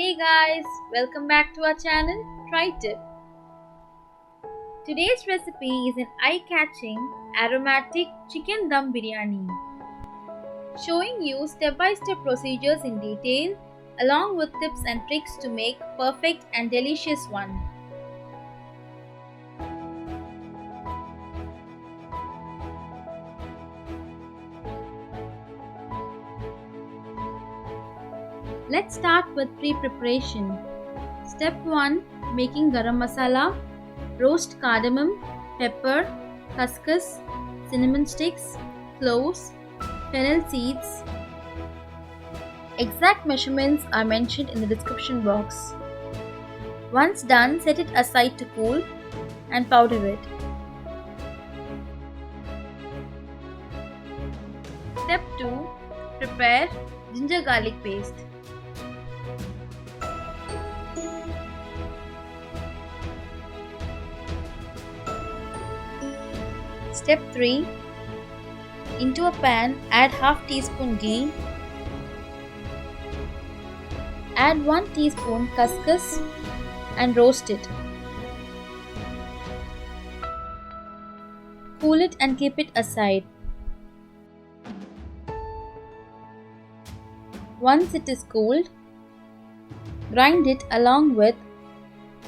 Hey guys, welcome back to our channel Try Tip. Today's recipe is an eye-catching aromatic chicken dum biryani, showing you step-by-step procedures in detail along with tips and tricks to make perfect and delicious one. Let's start with pre-preparation. Step 1. Making garam masala. Roast cardamom, pepper, khaskhas, cinnamon sticks, cloves, fennel seeds. Exact measurements are mentioned in the description box. Once done, set it aside to cool and powder it. Step 2. Prepare ginger garlic paste. Step 3. Into a pan, add half teaspoon ghee. Add 1 teaspoon khaskhas and roast it. Cool it and keep it aside. Once it is cooled, grind it along with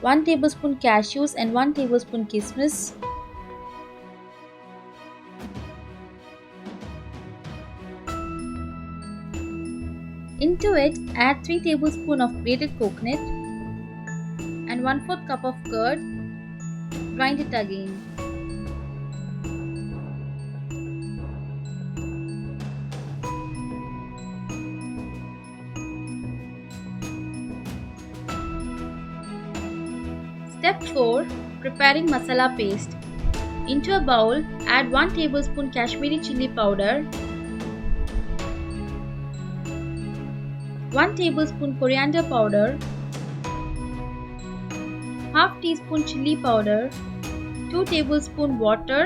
1 tablespoon cashews and 1 tablespoon kismis. Into it, add 3 tablespoons of grated coconut and 1/4 cup of curd. Grind it again. Step 4. Preparing masala paste. Into a bowl, add 1 tablespoon Kashmiri chili powder, 1 tablespoon coriander powder, half teaspoon chili powder, 2 tablespoon water.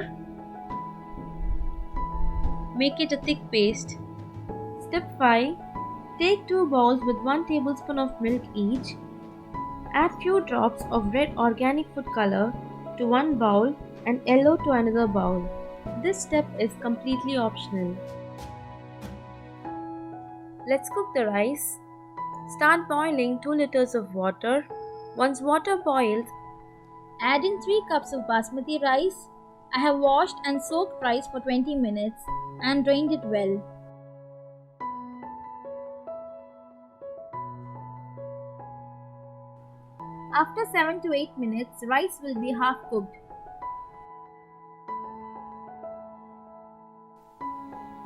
Make it a thick paste. Step 5. Take 2 bowls with 1 tablespoon of milk each. Add few drops of red organic food color to one bowl and yellow to another bowl. This step is completely optional. Let's cook the rice. Start boiling 2 liters of water. Once water boils, add in 3 cups of basmati rice. I have washed and soaked rice for 20 minutes and drained it well. After 7 to 8 minutes, rice will be half cooked.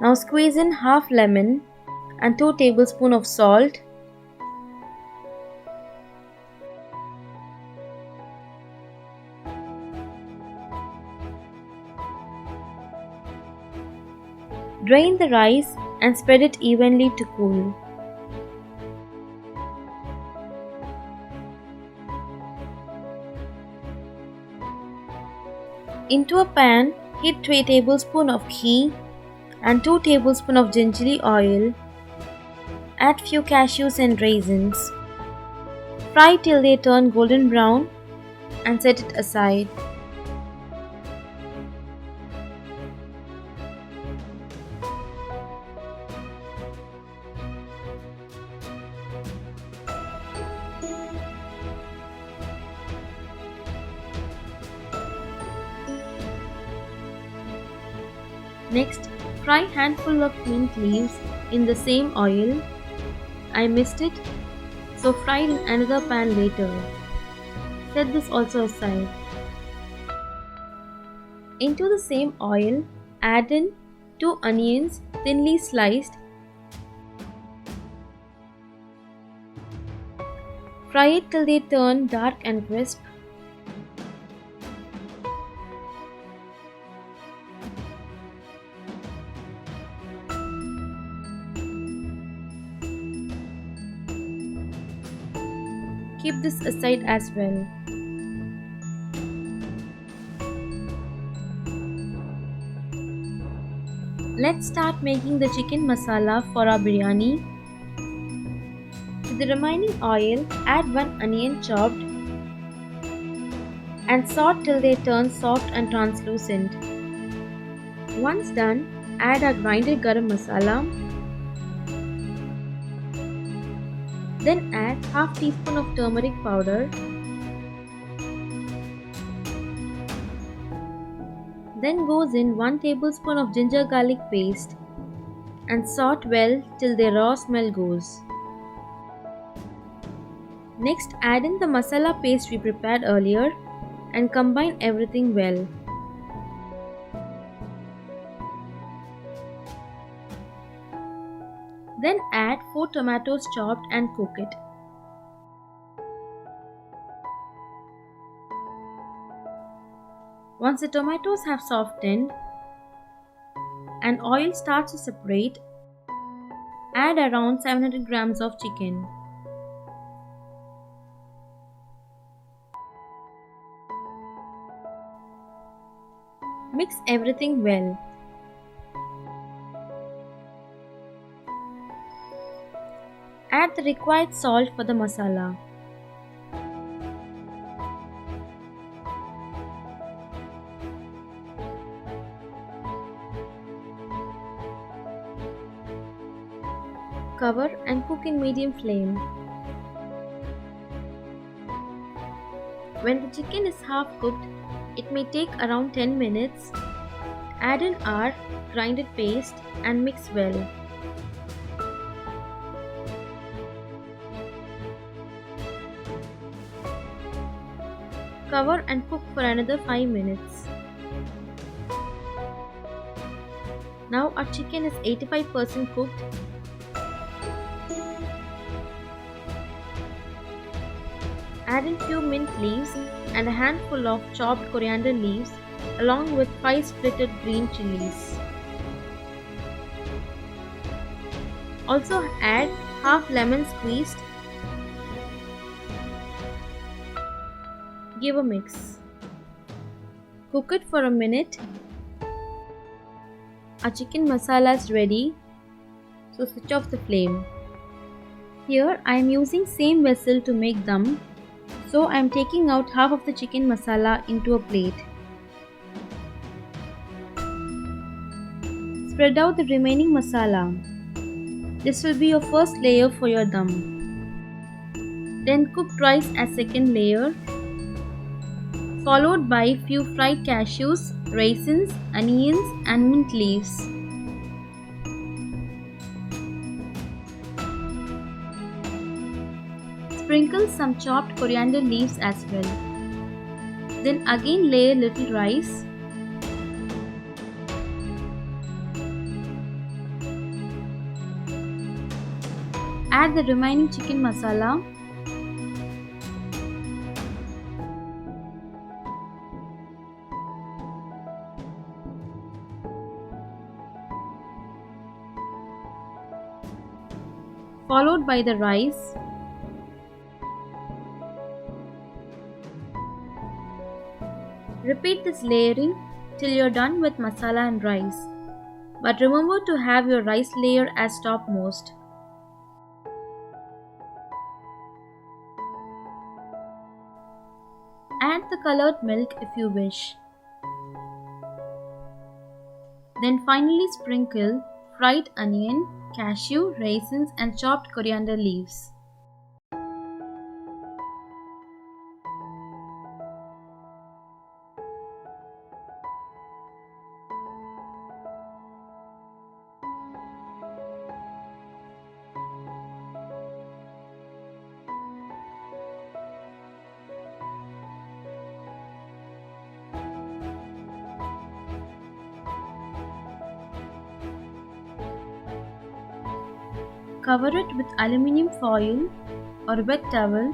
Now squeeze in half lemon and 2 tablespoons of salt. Drain the rice and spread it evenly to cool. Into a pan, heat 3 tablespoons of ghee and 2 tablespoons of gingery oil. Add few cashews and raisins. Fry till they turn golden brown and set it aside. Next, fry handful of mint leaves in the same oil. I missed it, so fry in another pan later. Set this also aside. Into the same oil, add in 2 onions thinly sliced. Fry it till they turn dark and crisp. Keep this aside as well. Let's start making the chicken masala for our biryani. To the remaining oil, add one onion chopped and saute till they turn soft and translucent. Once done, add a grinded garam masala. Then add half teaspoon of turmeric powder. Then goes in 1 tablespoon of ginger garlic paste and saute well till the raw smell goes. Next add in the masala paste we prepared earlier and combine everything well. Then add 4 tomatoes chopped and cook it. Once the tomatoes have softened and oil starts to separate, add around 700 grams of chicken. Mix everything well. Add the required salt for the masala. Cover and cook in medium flame. When the chicken is half cooked, it may take around 10 minutes. Add in our grinded paste and mix well. Cover and cook for another 5 minutes. Now our chicken is 85% cooked. Add in few mint leaves and a handful of chopped coriander leaves along with 5 splitted green chilies. Also add half lemon squeezed. Give a mix. Cook it for a minute. Our chicken masala is ready, so switch off the flame. Here I am using same vessel to make dum, so I am taking out half of the chicken masala into a plate. Spread out the remaining masala. This will be your first layer for your dum. Then cooked rice as second layer, followed by few fried cashews, raisins, onions and mint leaves. Sprinkle some chopped coriander leaves as well. Then again layer little rice. Add the remaining chicken masala. Followed by the rice. Repeat this layering till you're done with masala and rice. But remember to have your rice layer as topmost. Add the colored milk if you wish. Then finally sprinkle fried onion, cashew, raisins and chopped coriander leaves. Cover it with aluminium foil or wet towel